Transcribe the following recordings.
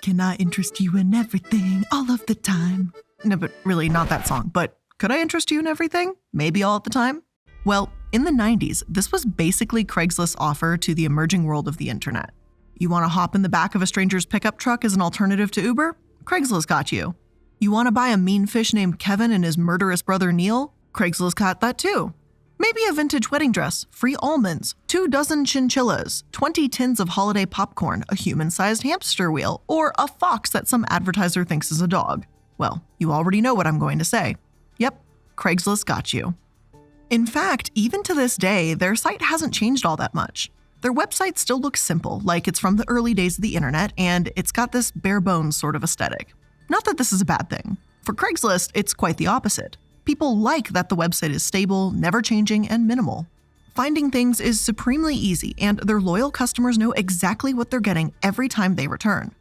Can I interest you in everything all of the time? No, but really not that song. But could I interest you in everything? Maybe all at the time? Well, in the 90s, this was basically Craigslist's offer to the emerging world of the internet. You want to hop in the back of a stranger's pickup truck as an alternative to Uber? Craigslist got you. You want to buy a mean fish named Kevin and his murderous brother Neil? Craigslist got that too. Maybe a vintage wedding dress, free almonds, 24 chinchillas, 20 tins of holiday popcorn, a human-sized hamster wheel, or a fox that some advertiser thinks is a dog. Well, you already know what I'm going to say. Yep, Craigslist got you. In fact, even to this day, their site hasn't changed all that much. Their website still looks simple, like it's from the early days of the internet, and it's got this bare-bones sort of aesthetic. Not that this is a bad thing. For Craigslist, it's quite the opposite. People like that the website is stable, never changing, and minimal. Finding things is supremely easy, and their loyal customers know exactly what they're getting every time they return.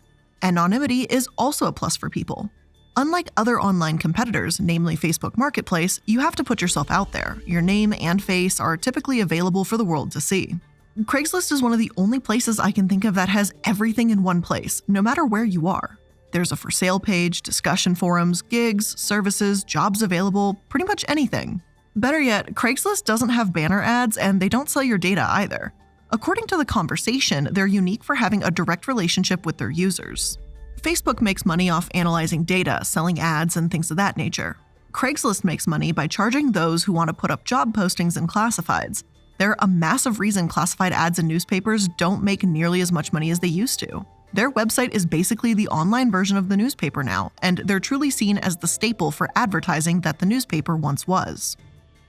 Anonymity is also a plus for people. Unlike other online competitors, namely Facebook Marketplace, you have to put yourself out there. Your name and face are typically available for the world to see. Craigslist is one of the only places I can think of that has everything in one place, no matter where you are. There's a for sale page, discussion forums, gigs, services, jobs available, pretty much anything. Better yet, Craigslist doesn't have banner ads and they don't sell your data either. According to The Conversation, they're unique for having a direct relationship with their users. Facebook makes money off analyzing data, selling ads, and things of that nature. Craigslist makes money by charging those who want to put up job postings and classifieds. They're a massive reason classified ads in newspapers don't make nearly as much money as they used to. Their website is basically the online version of the newspaper now, and they're truly seen as the staple for advertising that the newspaper once was.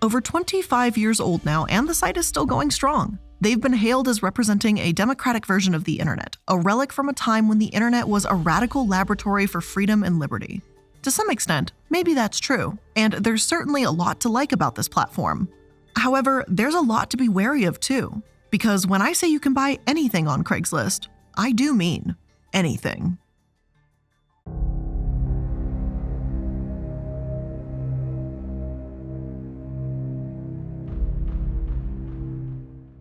Over 25 years old now, and the site is still going strong. They've been hailed as representing a democratic version of the internet, a relic from a time when the internet was a radical laboratory for freedom and liberty. To some extent, maybe that's true, and there's certainly a lot to like about this platform. However, there's a lot to be wary of too, because when I say you can buy anything on Craigslist, I do mean anything.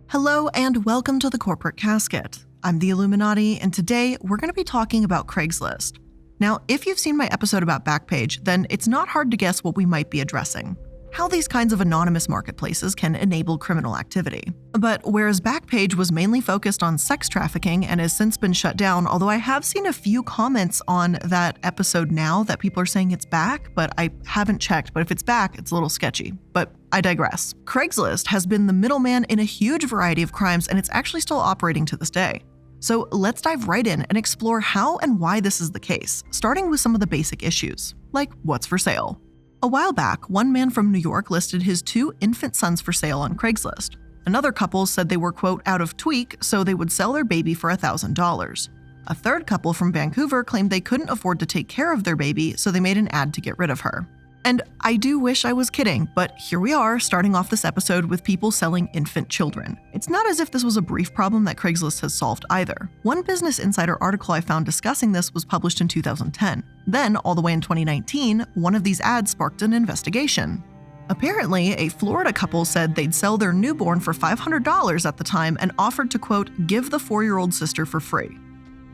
Hello and welcome to the Corporate Casket. I'm the Illuminaughtii, and today we're going to be talking about Craigslist. Now, if you've seen my episode about Backpage, then it's not hard to guess what we might be addressing. How these kinds of anonymous marketplaces can enable criminal activity. But whereas Backpage was mainly focused on sex trafficking and has since been shut down, although I have seen a few comments on that episode now that people are saying it's back, but I haven't checked. But if it's back, it's a little sketchy. But I digress. Craigslist has been the middleman in a huge variety of crimes, and it's actually still operating to this day. So let's dive right in and explore how and why this is the case, starting with some of the basic issues, like what's for sale. A while back, one man from New York listed his 2 infant sons for sale on Craigslist. Another couple said they were, quote, out of tweak, so they would sell their baby for $1,000. A third couple from Vancouver claimed they couldn't afford to take care of their baby, so they made an ad to get rid of her. And I do wish I was kidding, but here we are, starting off this episode with people selling infant children. It's not as if this was a brief problem that Craigslist has solved either. One Business Insider article I found discussing this was published in 2010. Then, all the way in 2019, one of these ads sparked an investigation. Apparently, a Florida couple said they'd sell their newborn for $500 at the time and offered to, quote, give the 4-year-old sister for free.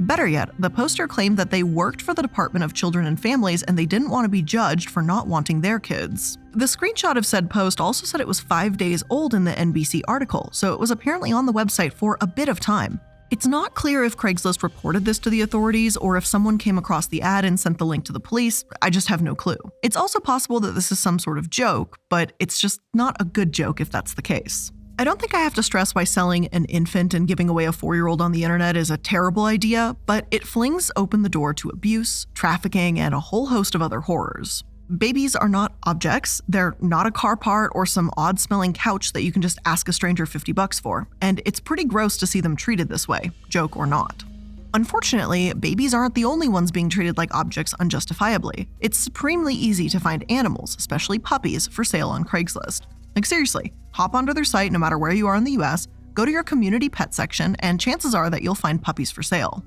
Better yet, the poster claimed that they worked for the Department of Children and Families and they didn't want to be judged for not wanting their kids. The screenshot of said post also said it was 5 days old in the NBC article, so it was apparently on the website for a bit of time. It's not clear if Craigslist reported this to the authorities or if someone came across the ad and sent the link to the police. I just have no clue. It's also possible that this is some sort of joke, but it's just not a good joke if that's the case. I don't think I have to stress why selling an infant and giving away a 4-year-old on the internet is a terrible idea, but it flings open the door to abuse, trafficking, and a whole host of other horrors. Babies are not objects, they're not a car part or some odd-smelling couch that you can just ask a stranger $50 for, and it's pretty gross to see them treated this way, joke or not. Unfortunately, babies aren't the only ones being treated like objects unjustifiably. It's supremely easy to find animals, especially puppies, for sale on Craigslist. Like seriously, hop onto their site no matter where you are in the US, go to your community pet section, and chances are that you'll find puppies for sale.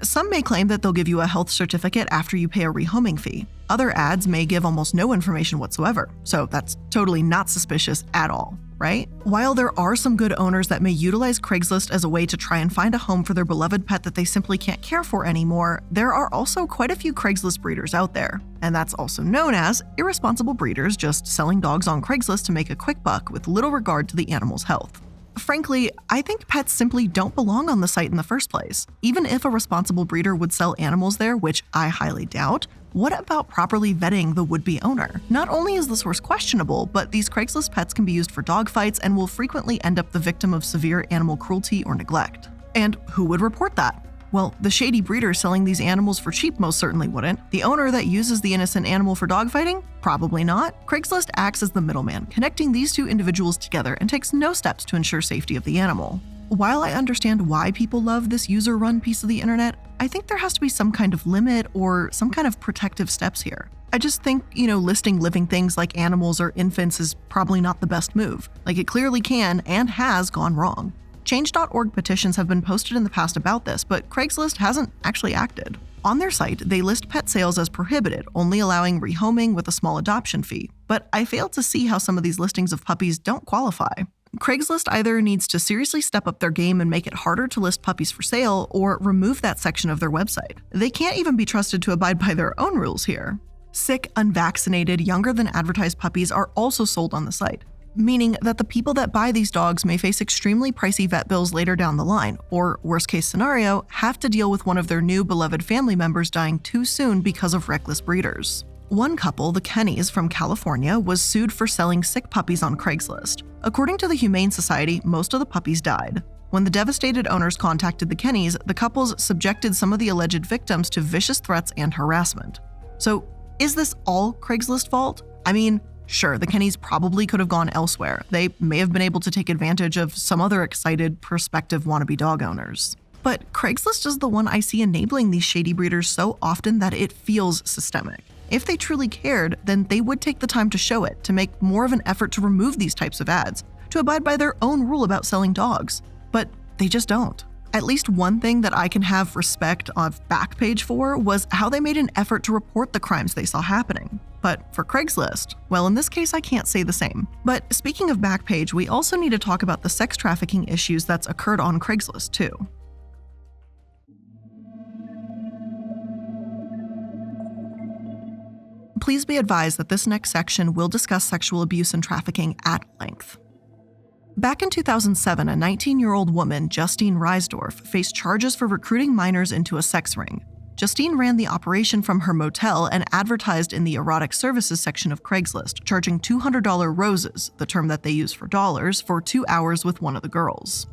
Some may claim that they'll give you a health certificate after you pay a rehoming fee. Other ads may give almost no information whatsoever, so that's totally not suspicious at all. right? While there are some good owners that may utilize Craigslist as a way to try and find a home for their beloved pet that they simply can't care for anymore, there are also quite a few Craigslist breeders out there. And that's also known as irresponsible breeders just selling dogs on Craigslist to make a quick buck with little regard to the animal's health. Frankly, I think pets simply don't belong on the site in the first place. Even if a responsible breeder would sell animals there, which I highly doubt, what about properly vetting the would-be owner? Not only is the source questionable, but these Craigslist pets can be used for dog fights and will frequently end up the victim of severe animal cruelty or neglect. And who would report that? Well, the shady breeder selling these animals for cheap most certainly wouldn't. The owner that uses the innocent animal for dogfighting? Probably not. Craigslist acts as the middleman, connecting these two individuals together and takes no steps to ensure safety of the animal. While I understand why people love this user-run piece of the internet, I think there has to be some kind of limit or some kind of protective steps here. I just think, listing living things like animals or infants is probably not the best move. Like, it clearly can and has gone wrong. Change.org petitions have been posted in the past about this, but Craigslist hasn't actually acted. On their site, they list pet sales as prohibited, only allowing rehoming with a small adoption fee. But I fail to see how some of these listings of puppies don't qualify. Craigslist either needs to seriously step up their game and make it harder to list puppies for sale, or remove that section of their website. They can't even be trusted to abide by their own rules here. Sick, unvaccinated, younger than advertised puppies are also sold on the site, meaning that the people that buy these dogs may face extremely pricey vet bills later down the line, or worst case scenario, have to deal with one of their new beloved family members dying too soon because of reckless breeders. One couple, the Kennys from California, was sued for selling sick puppies on Craigslist. According to the Humane Society, most of the puppies died. When the devastated owners contacted the Kennys, the couples subjected some of the alleged victims to vicious threats and harassment. So, is this all Craigslist's fault? I mean, sure, the Kennys probably could have gone elsewhere. They may have been able to take advantage of some other excited, prospective wannabe dog owners. But Craigslist is the one I see enabling these shady breeders so often that it feels systemic. If they truly cared, then they would take the time to show it, to make more of an effort to remove these types of ads, to abide by their own rule about selling dogs. But they just don't. At least one thing that I can have respect of Backpage for was how they made an effort to report the crimes they saw happening. But for Craigslist, well, in this case, I can't say the same. But speaking of Backpage, we also need to talk about the sex trafficking issues that's occurred on Craigslist too. Please be advised that this next section will discuss sexual abuse and trafficking at length. Back in 2007, a 19-year-old woman, Justine Reisdorf, faced charges for recruiting minors into a sex ring. Justine ran the operation from her motel and advertised in the erotic services section of Craigslist, charging $200 roses, the term that they use for dollars, for 2 hours with one of the girls.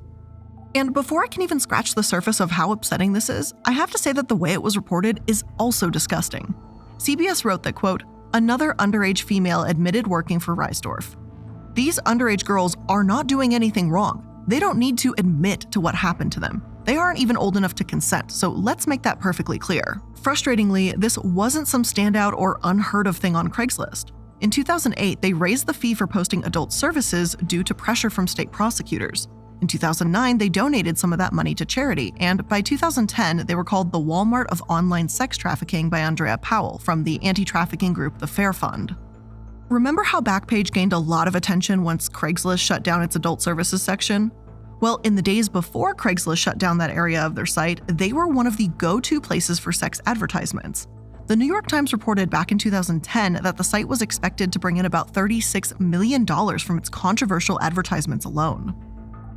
And before I can even scratch the surface of how upsetting this is, I have to say that the way it was reported is also disgusting. CBS wrote that, quote, another underage female admitted working for Reisdorf. These underage girls are not doing anything wrong. They don't need to admit to what happened to them. They aren't even old enough to consent, so let's make that perfectly clear. Frustratingly, this wasn't some standout or unheard of thing on Craigslist. In 2008, they raised the fee for posting adult services due to pressure from state prosecutors. In 2009, they donated some of that money to charity, and by 2010, they were called the Walmart of Online Sex Trafficking by Andrea Powell from the anti-trafficking group The Fair Fund. Remember how Backpage gained a lot of attention once Craigslist shut down its adult services section? Well, in the days before Craigslist shut down that area of their site, they were one of the go-to places for sex advertisements. The New York Times reported back in 2010 that the site was expected to bring in about $36 million from its controversial advertisements alone.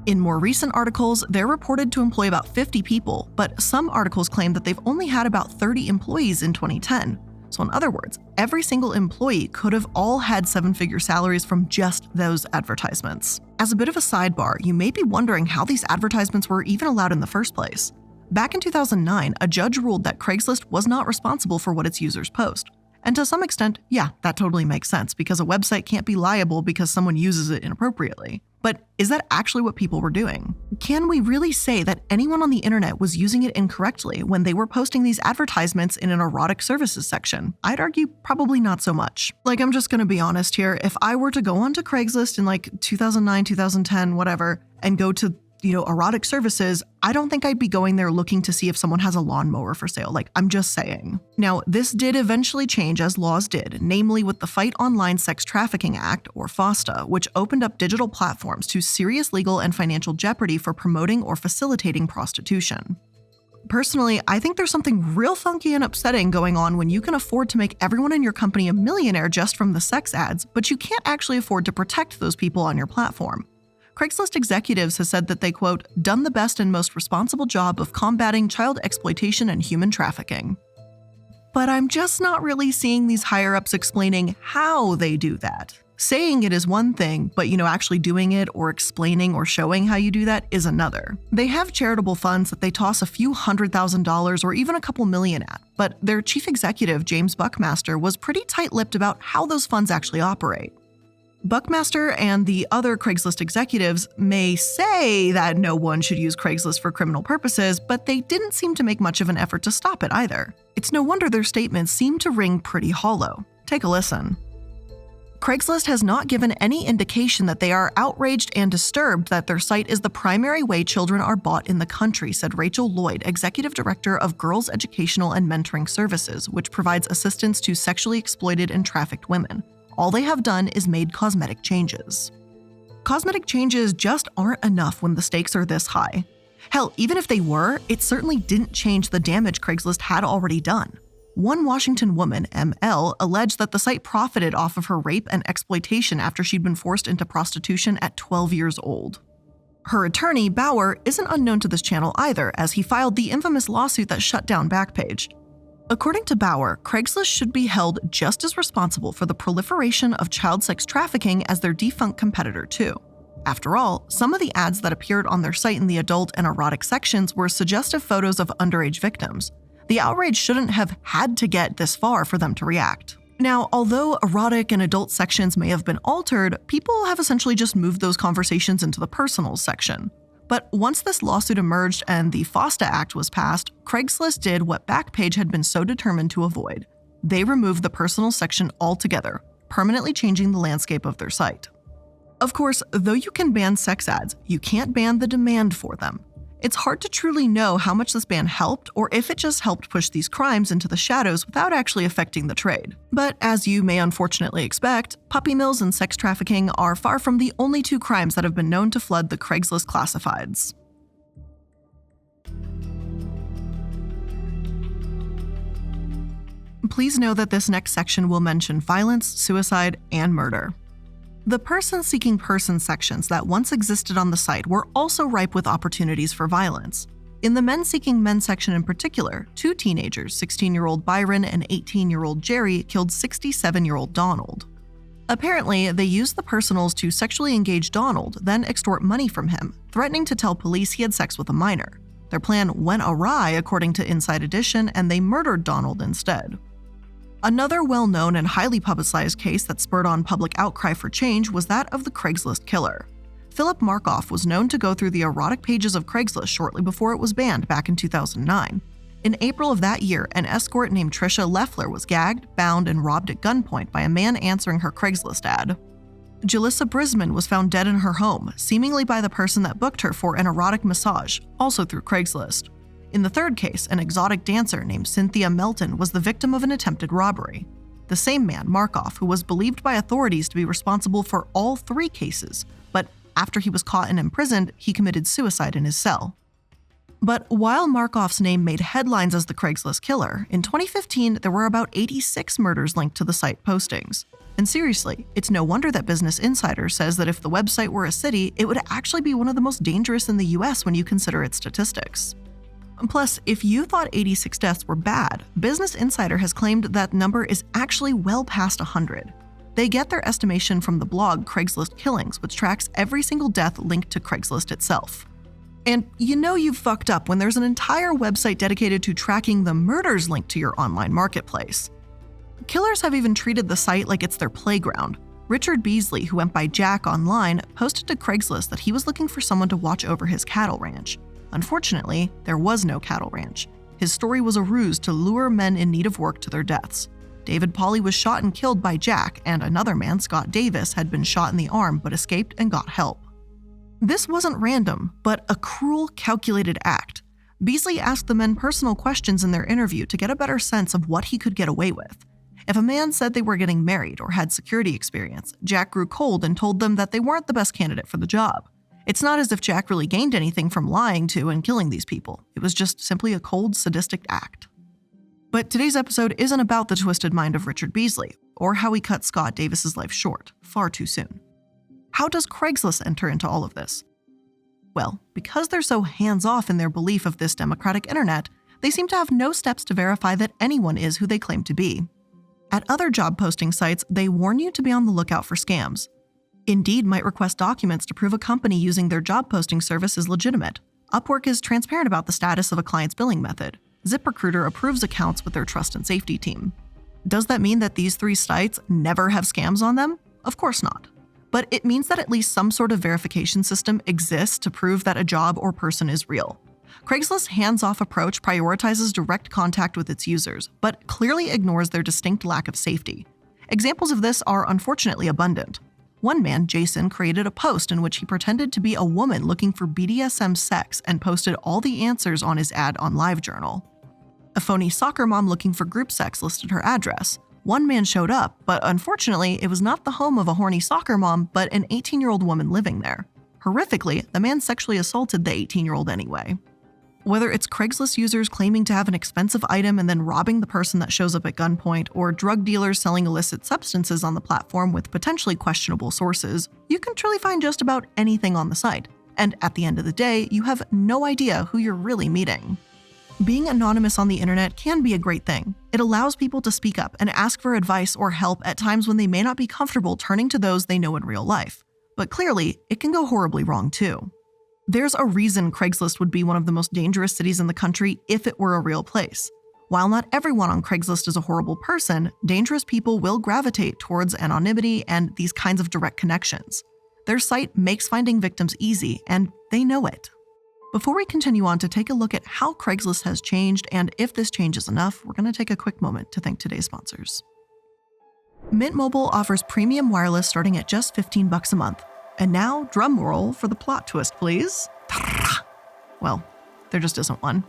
In more recent articles, they're reported to employ about 50 people, but some articles claim that they've only had about 30 employees in 2010. So in other words, every single employee could have all had seven-figure salaries from just those advertisements. As a bit of a sidebar, you may be wondering how these advertisements were even allowed in the first place. Back in 2009, a judge ruled that Craigslist was not responsible for what its users post. And to some extent, yeah, that totally makes sense because a website can't be liable because someone uses it inappropriately. But is that actually what people were doing? Can we really say that anyone on the internet was using it incorrectly when they were posting these advertisements in an erotic services section? I'd argue probably not so much. Like, I'm just gonna be honest here. If I were to go onto Craigslist in like 2009, 2010, whatever, and go to erotic services, I don't think I'd be going there looking to see if someone has a lawnmower for sale. I'm just saying. Now, this did eventually change as laws did, namely with the Fight Online Sex Trafficking Act, or FOSTA, which opened up digital platforms to serious legal and financial jeopardy for promoting or facilitating prostitution. Personally, I think there's something real funky and upsetting going on when you can afford to make everyone in your company a millionaire just from the sex ads, but you can't actually afford to protect those people on your platform. Craigslist executives have said that they, quote, done the best and most responsible job of combating child exploitation and human trafficking. But I'm just not really seeing these higher-ups explaining how they do that. Saying it is one thing, but actually doing it or explaining or showing how you do that is another. They have charitable funds that they toss a few $100,000 or even a couple million at, but their chief executive, James Buckmaster, was pretty tight-lipped about how those funds actually operate. Buckmaster and the other Craigslist executives may say that no one should use Craigslist for criminal purposes, but they didn't seem to make much of an effort to stop it either. It's no wonder their statements seem to ring pretty hollow. Take a listen. Craigslist has not given any indication that they are outraged and disturbed that their site is the primary way children are bought in the country, said Rachel Lloyd, executive director of Girls Educational and Mentoring Services, which provides assistance to sexually exploited and trafficked women. All they have done is made cosmetic changes. Cosmetic changes just aren't enough when the stakes are this high. Hell, even if they were, it certainly didn't change the damage Craigslist had already done. One Washington woman, ML, alleged that the site profited off of her rape and exploitation after she'd been forced into prostitution at 12 years old. Her attorney, Bauer, isn't unknown to this channel either, as he filed the infamous lawsuit that shut down Backpage. According to Bauer, Craigslist should be held just as responsible for the proliferation of child sex trafficking as their defunct competitor, too. After all, some of the ads that appeared on their site in the adult and erotic sections were suggestive photos of underage victims. The outrage shouldn't have had to get this far for them to react. Now, although erotic and adult sections may have been altered, people have essentially just moved those conversations into the personals section. But once this lawsuit emerged and the FOSTA Act was passed, Craigslist did what Backpage had been so determined to avoid. They removed the personal section altogether, permanently changing the landscape of their site. Of course, though you can ban sex ads, you can't ban the demand for them. It's hard to truly know how much this ban helped or if it just helped push these crimes into the shadows without actually affecting the trade. But as you may unfortunately expect, puppy mills and sex trafficking are far from the only two crimes that have been known to flood the Craigslist classifieds. Please know that this next section will mention violence, suicide, and murder. The person-seeking person sections that once existed on the site were also ripe with opportunities for violence. In the men-seeking men section in particular, two teenagers, 16-year-old Byron and 18-year-old Jerry, killed 67-year-old Donald. Apparently, they used the personals to sexually engage Donald, then extort money from him, threatening to tell police he had sex with a minor. Their plan went awry, according to Inside Edition, and they murdered Donald instead. Another well-known and highly publicized case that spurred on public outcry for change was that of the Craigslist killer. Philip Markoff was known to go through the erotic pages of Craigslist shortly before it was banned back in 2009. In April of that year, an escort named Tricia Leffler was gagged, bound, and robbed at gunpoint by a man answering her Craigslist ad. Jalissa Brisman was found dead in her home, seemingly by the person that booked her for an erotic massage, also through Craigslist. In the third case, an exotic dancer named Cynthia Melton was the victim of an attempted robbery. The same man, Markoff, who was believed by authorities to be responsible for all three cases, but after he was caught and imprisoned, he committed suicide in his cell. But while Markoff's name made headlines as the Craigslist killer, in 2015 there were about 86 murders linked to the site postings. And seriously, it's no wonder that Business Insider says that if the website were a city, it would actually be one of the most dangerous in the US when you consider its statistics. Plus, if you thought 86 deaths were bad, Business Insider has claimed that number is actually well past 100. They get their estimation from the blog Craigslist Killings, which tracks every single death linked to Craigslist itself. And you know you've fucked up when there's an entire website dedicated to tracking the murders linked to your online marketplace. Killers have even treated the site like it's their playground. Richard Beasley, who went by Jack online, posted to Craigslist that he was looking for someone to watch over his cattle ranch. Unfortunately, there was no cattle ranch. His story was a ruse to lure men in need of work to their deaths. David Pauly was shot and killed by Jack, and another man, Scott Davis, had been shot in the arm but escaped and got help. This wasn't random, but a cruel, calculated act. Beasley asked the men personal questions in their interview to get a better sense of what he could get away with. If a man said they were getting married or had security experience, Jack grew cold and told them that they weren't the best candidate for the job. It's not as if Jack really gained anything from lying to and killing these people. It was just simply a cold, sadistic act. But today's episode isn't about the twisted mind of Richard Beasley, or how he cut Scott Davis's life short, far too soon. How does Craigslist enter into all of this? Well, because they're so hands-off in their belief of this democratic internet, they seem to have no steps to verify that anyone is who they claim to be. At other job posting sites, they warn you to be on the lookout for scams. Indeed might request documents to prove a company using their job posting service is legitimate. Upwork is transparent about the status of a client's billing method. ZipRecruiter approves accounts with their trust and safety team. Does that mean that these three sites never have scams on them? Of course not. But it means that at least some sort of verification system exists to prove that a job or person is real. Craigslist's hands-off approach prioritizes direct contact with its users, but clearly ignores their distinct lack of safety. Examples of this are unfortunately abundant. One man, Jason, created a post in which he pretended to be a woman looking for BDSM sex and posted all the answers on his ad on LiveJournal. A phony soccer mom looking for group sex listed her address. One man showed up, but unfortunately, it was not the home of a horny soccer mom, but an 18-year-old woman living there. Horrifically, the man sexually assaulted the 18-year-old anyway. Whether it's Craigslist users claiming to have an expensive item and then robbing the person that shows up at gunpoint, or drug dealers selling illicit substances on the platform with potentially questionable sources, you can truly find just about anything on the site. And at the end of the day, you have no idea who you're really meeting. Being anonymous on the internet can be a great thing. It allows people to speak up and ask for advice or help at times when they may not be comfortable turning to those they know in real life. But clearly, it can go horribly wrong too. There's a reason Craigslist would be one of the most dangerous cities in the country if it were a real place. While not everyone on Craigslist is a horrible person, dangerous people will gravitate towards anonymity and these kinds of direct connections. Their site makes finding victims easy, and they know it. Before we continue on to take a look at how Craigslist has changed and if this change is enough, we're going to take a quick moment to thank today's sponsors. Mint Mobile offers premium wireless starting at just $15 a month. And now, drum roll for the plot twist, please. Well, there just isn't one.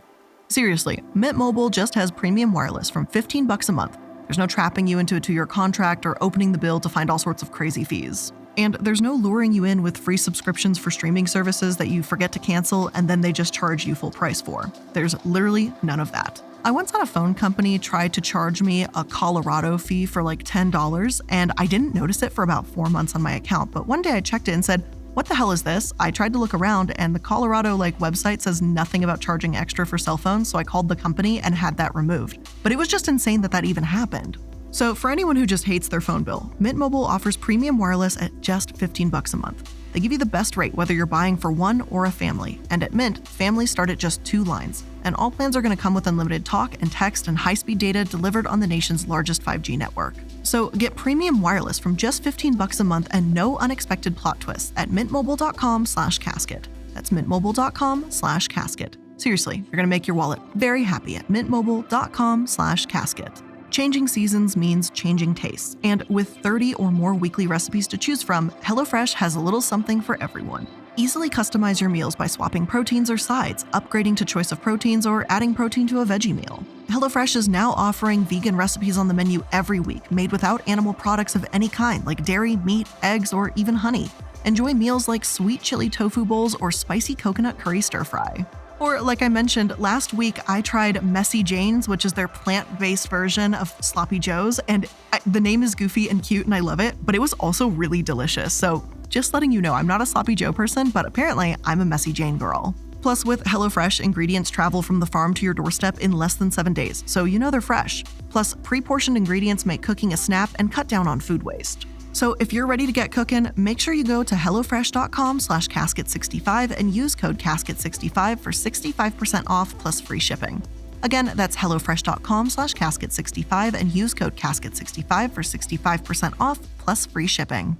Seriously, Mint Mobile just has premium wireless from $15 a month. There's no trapping you into a 2-year contract or opening the bill to find all sorts of crazy fees. And there's no luring you in with free subscriptions for streaming services that you forget to cancel and then they just charge you full price for. There's literally none of that. I once had a phone company try to charge me a Colorado fee for like $10, and I didn't notice it for about 4 months on my account, but one day I checked it and said, what the hell is this? I tried to look around and the Colorado website says nothing about charging extra for cell phones, so I called the company and had that removed. But it was just insane that even happened. So for anyone who just hates their phone bill, Mint Mobile offers premium wireless at just $15 a month. They give you the best rate whether you're buying for one or a family, and at Mint, families start at just 2 lines, and all plans are going to come with unlimited talk and text and high-speed data delivered on the nation's largest 5G network. So get premium wireless from just $15 a month and no unexpected plot twists at mintmobile.com/casket. That's mintmobile.com/casket. Seriously, you're going to make your wallet very happy at mintmobile.com/casket. Changing seasons means changing tastes, and with 30 or more weekly recipes to choose from, HelloFresh has a little something for everyone. Easily customize your meals by swapping proteins or sides, upgrading to choice of proteins, or adding protein to a veggie meal. HelloFresh is now offering vegan recipes on the menu every week, made without animal products of any kind, like dairy, meat, eggs, or even honey. Enjoy meals like sweet chili tofu bowls or spicy coconut curry stir-fry. Or, like I mentioned, last week I tried Messy Jane's, which is their plant-based version of Sloppy Joe's, and the name is goofy and cute and I love it, but it was also really delicious. So just letting you know, I'm not a Sloppy Joe person, but apparently I'm a Messy Jane girl. Plus, with HelloFresh, ingredients travel from the farm to your doorstep in less than 7 days, so you know they're fresh. Plus, pre-portioned ingredients make cooking a snap and cut down on food waste. So if you're ready to get cooking, make sure you go to hellofresh.com/casket65 and use code casket65 for 65% off plus free shipping. Again, that's hellofresh.com/casket65 and use code casket65 for 65% off plus free shipping.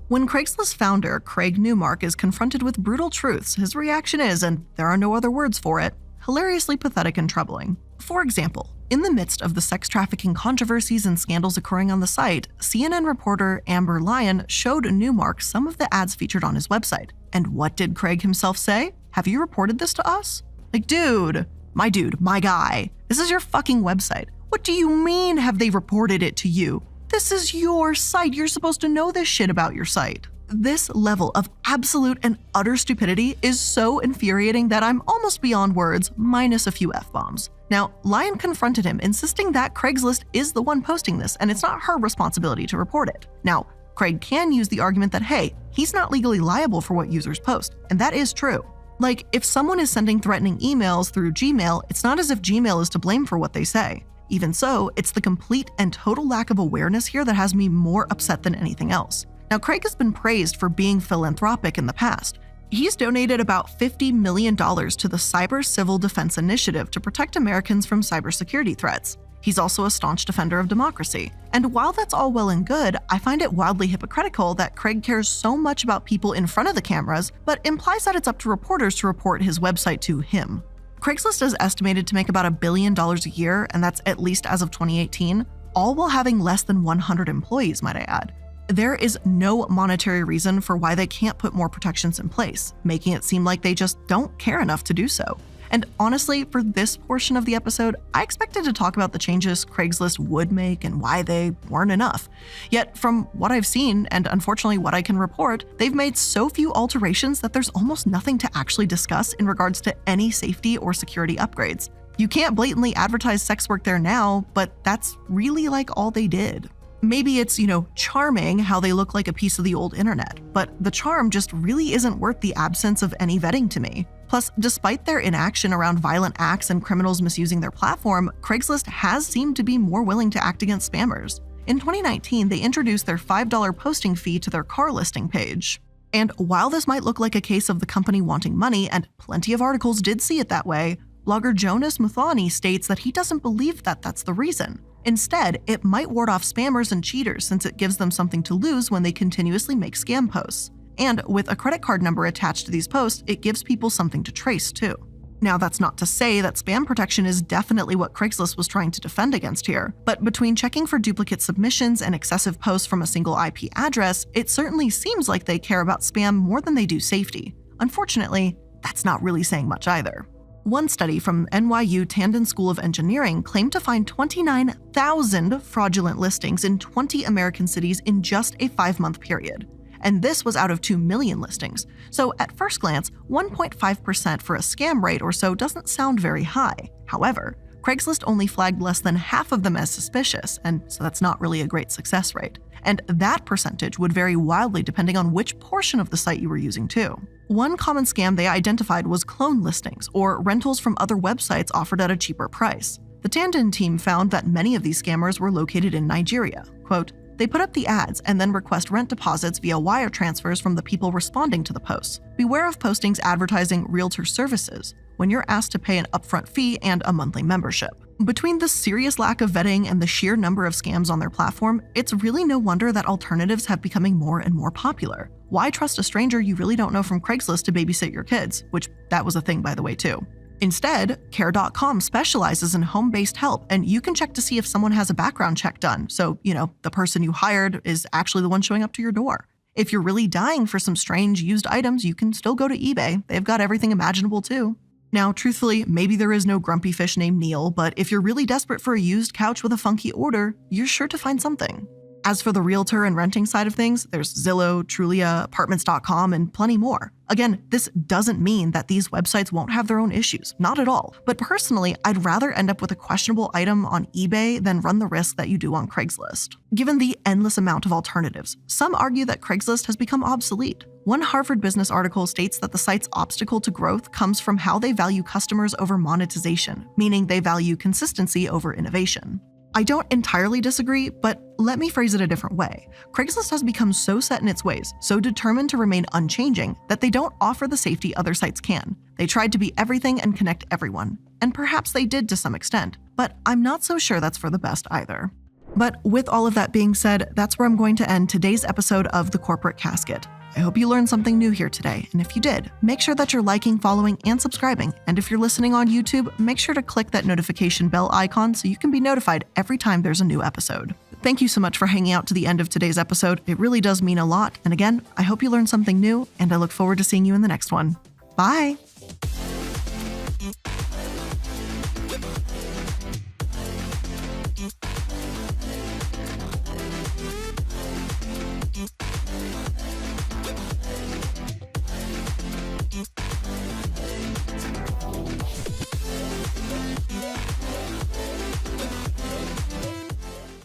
When Craigslist founder Craig Newmark is confronted with brutal truths, his reaction is, and there are no other words for it, hilariously pathetic and troubling. For example, In the midst of the sex trafficking controversies and scandals occurring on the site, CNN reporter Amber Lyon showed Newmark some of the ads featured on his website. And what did Craig himself say? Have you reported this to us? Like, dude, my guy, this is your fucking website. What do you mean have they reported it to you? This is your site. You're supposed to know this shit about your site. This level of absolute and utter stupidity is so infuriating that I'm almost beyond words, minus a few F-bombs. Now, Lyon confronted him, insisting that Craigslist is the one posting this and it's not her responsibility to report it. Now, Craig can use the argument that, hey, he's not legally liable for what users post, and that is true. Like, if someone is sending threatening emails through Gmail, it's not as if Gmail is to blame for what they say. Even so, it's the complete and total lack of awareness here that has me more upset than anything else. Now, Craig has been praised for being philanthropic in the past. He's donated about $50 million to the Cyber Civil Defense Initiative to protect Americans from cybersecurity threats. He's also a staunch defender of democracy. And while that's all well and good, I find it wildly hypocritical that Craig cares so much about people in front of the cameras, but implies that it's up to reporters to report his website to him. Craigslist is estimated to make about $1 billion a year, and that's at least as of 2018, all while having less than 100 employees, might I add. There is no monetary reason for why they can't put more protections in place, making it seem like they just don't care enough to do so. And honestly, for this portion of the episode, I expected to talk about the changes Craigslist would make and why they weren't enough. Yet from what I've seen, and unfortunately what I can report, they've made so few alterations that there's almost nothing to actually discuss in regards to any safety or security upgrades. You can't blatantly advertise sex work there now, but that's really like all they did. Maybe it's, charming how they look like a piece of the old internet, but the charm just really isn't worth the absence of any vetting to me. Plus, despite their inaction around violent acts and criminals misusing their platform, Craigslist has seemed to be more willing to act against spammers. In 2019, they introduced their $5 posting fee to their car listing page. And while this might look like a case of the company wanting money, and plenty of articles did see it that way, blogger Jonas Muthani states that he doesn't believe that that's the reason. Instead, it might ward off spammers and cheaters since it gives them something to lose when they continuously make scam posts. And with a credit card number attached to these posts, it gives people something to trace too. Now, that's not to say that spam protection is definitely what Craigslist was trying to defend against here, but between checking for duplicate submissions and excessive posts from a single IP address, it certainly seems like they care about spam more than they do safety. Unfortunately, that's not really saying much either. One study from NYU Tandon School of Engineering claimed to find 29,000 fraudulent listings in 20 American cities in just a 5-month period. And this was out of 2 million listings. So at first glance, 1.5% for a scam rate or so doesn't sound very high. However, Craigslist only flagged less than half of them as suspicious, and so that's not really a great success rate. And that percentage would vary wildly depending on which portion of the site you were using too. One common scam they identified was clone listings, or rentals from other websites offered at a cheaper price. The Tandon team found that many of these scammers were located in Nigeria. Quote, they put up the ads and then request rent deposits via wire transfers from the people responding to the posts. Beware of postings advertising realtor services when you're asked to pay an upfront fee and a monthly membership. Between the serious lack of vetting and the sheer number of scams on their platform, it's really no wonder that alternatives have becoming more and more popular. Why trust a stranger you really don't know from Craigslist to babysit your kids? Which, that was a thing by the way too. Instead, Care.com specializes in home-based help, and you can check to see if someone has a background check done, so, the person you hired is actually the one showing up to your door. If you're really dying for some strange used items, you can still go to eBay. They've got everything imaginable too. Now, truthfully, maybe there is no grumpy fish named Neil, but if you're really desperate for a used couch with a funky order, you're sure to find something. As for the realtor and renting side of things, there's Zillow, Trulia, Apartments.com, and plenty more. Again, this doesn't mean that these websites won't have their own issues, not at all. But personally, I'd rather end up with a questionable item on eBay than run the risk that you do on Craigslist. Given the endless amount of alternatives, some argue that Craigslist has become obsolete. One Harvard Business article states that the site's obstacle to growth comes from how they value customers over monetization, meaning they value consistency over innovation. I don't entirely disagree, but let me phrase it a different way. Craigslist has become so set in its ways, so determined to remain unchanging, that they don't offer the safety other sites can. They tried to be everything and connect everyone. And perhaps they did to some extent, but I'm not so sure that's for the best either. But with all of that being said, that's where I'm going to end today's episode of The Corporate Casket. I I hope you learned something new here today, and if you did, make sure that you're liking, following, and subscribing. And if you're listening on YouTube, make sure to click that notification bell icon so you can be notified every time there's a new episode. Thank you so much for hanging out to the end of today's episode. It really does mean a lot. And again, I hope you learned something new, and I look forward to seeing you in the next one. Bye!